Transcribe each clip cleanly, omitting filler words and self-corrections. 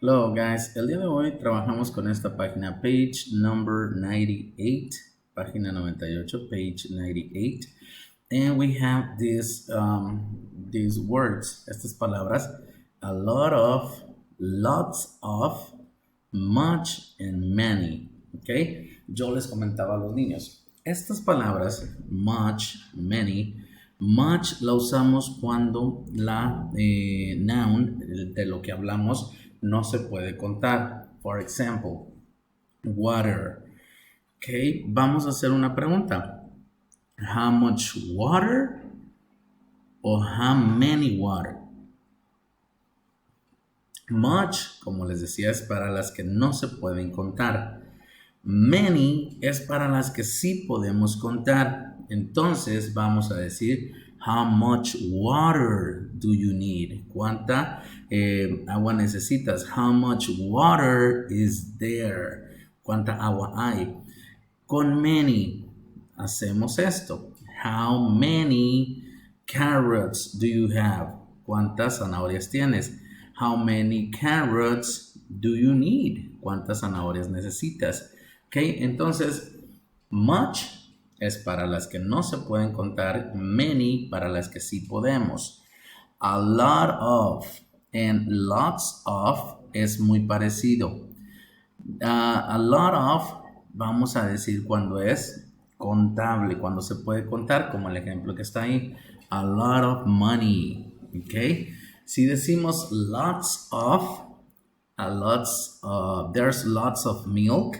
Hello guys, el día de hoy trabajamos con esta página, page number 98, página 98, page 98, and we have these words, estas palabras, a lot of, lots of, much and many, ¿ok? Yo les comentaba a los niños, estas palabras, much, many, much la usamos cuando la noun de lo que hablamos no se puede contar. For example, water. Ok, vamos a hacer una pregunta. How much water o how many water? Much, como les decía, es para las que no se pueden contar. Many es para las que sí podemos contar. Entonces vamos a decir, how much water do you need? ¿Cuánta agua necesitas? How much water is there? ¿Cuánta agua hay? Con many hacemos esto. How many carrots do you have? ¿Cuántas zanahorias tienes? How many carrots do you need? ¿Cuántas zanahorias necesitas? Ok, entonces, much es para las que no se pueden contar, many para las que sí podemos. A lot of and lots of es muy parecido. A lot of, vamos a decir cuando es contable, cuando se puede contar, como el ejemplo que está ahí. A lot of money, ok. Si decimos lots of, there's lots of milk,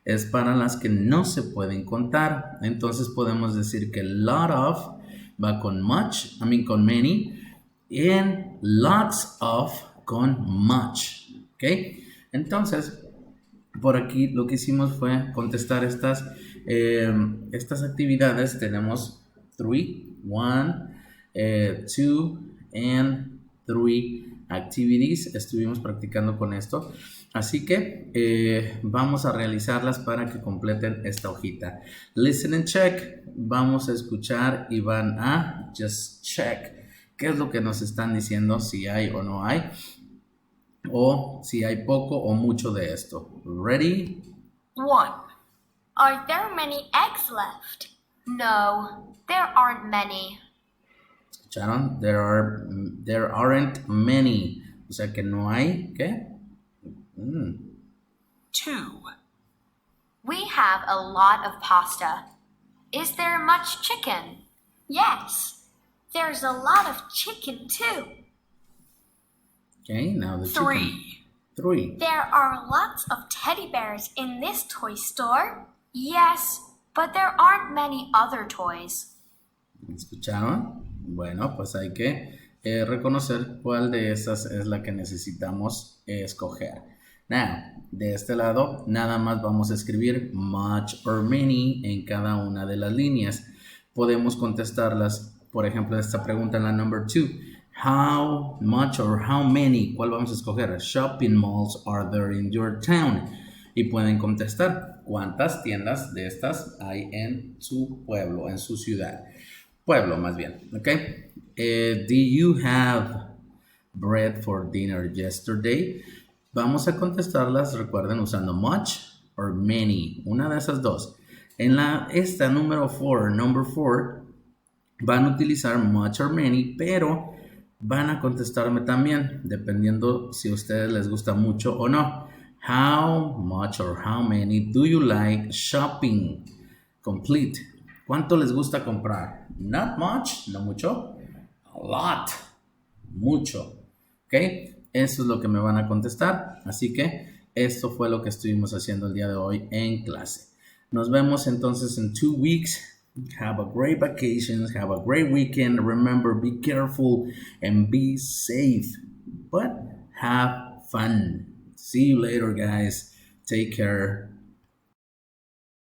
es para las que no se pueden contar. Entonces podemos decir que lot of va con much, con many, and lots of con much. ¿Ok? Entonces, por aquí lo que hicimos fue contestar estas actividades. Tenemos 3, 1, 2, and 3 activities. Estuvimos practicando con esto. Así que vamos a realizarlas para que completen esta hojita. Listen and check. Vamos a escuchar y van a just check. ¿Qué es lo que nos están diciendo? Si hay o no hay. O si hay poco o mucho de esto. Ready? 1. Are there many eggs left? No, there aren't many. ¿Escucharon? There aren't many. O sea que no hay, ¿qué? 2. We have a lot of pasta. Is there much chicken? Yes, there's a lot of chicken too. Okay, now the 3. chicken. 3. There are lots of teddy bears in this toy store. Yes, but there aren't many other toys. ¿Escucharon? Bueno, pues hay que reconocer cuál de esas es la que necesitamos escoger. Now, de este lado, nada más vamos a escribir much or many en cada una de las líneas. Podemos contestarlas, por ejemplo, esta pregunta en la number 2. How much or how many, ¿cuál vamos a escoger? Shopping malls are there in your town? Y pueden contestar, ¿cuántas tiendas de estas hay en su pueblo, en su ciudad? Pueblo, más bien, ¿ok? Do you have bread for dinner yesterday? Vamos a contestarlas, recuerden, usando much or many, una de esas dos. En esta number 4, van a utilizar much or many, pero van a contestarme también, dependiendo si a ustedes les gusta mucho o no. How much or how many do you like shopping? Complete. ¿Cuánto les gusta comprar? Not much, no mucho. A lot, mucho. ¿Ok? Eso es lo que me van a contestar. Así que esto fue lo que estuvimos haciendo el día de hoy en clase. Nos vemos entonces en 2 weeks. Have a great vacations. Have a great weekend. Remember, be careful and be safe. But have fun. See you later, guys. Take care.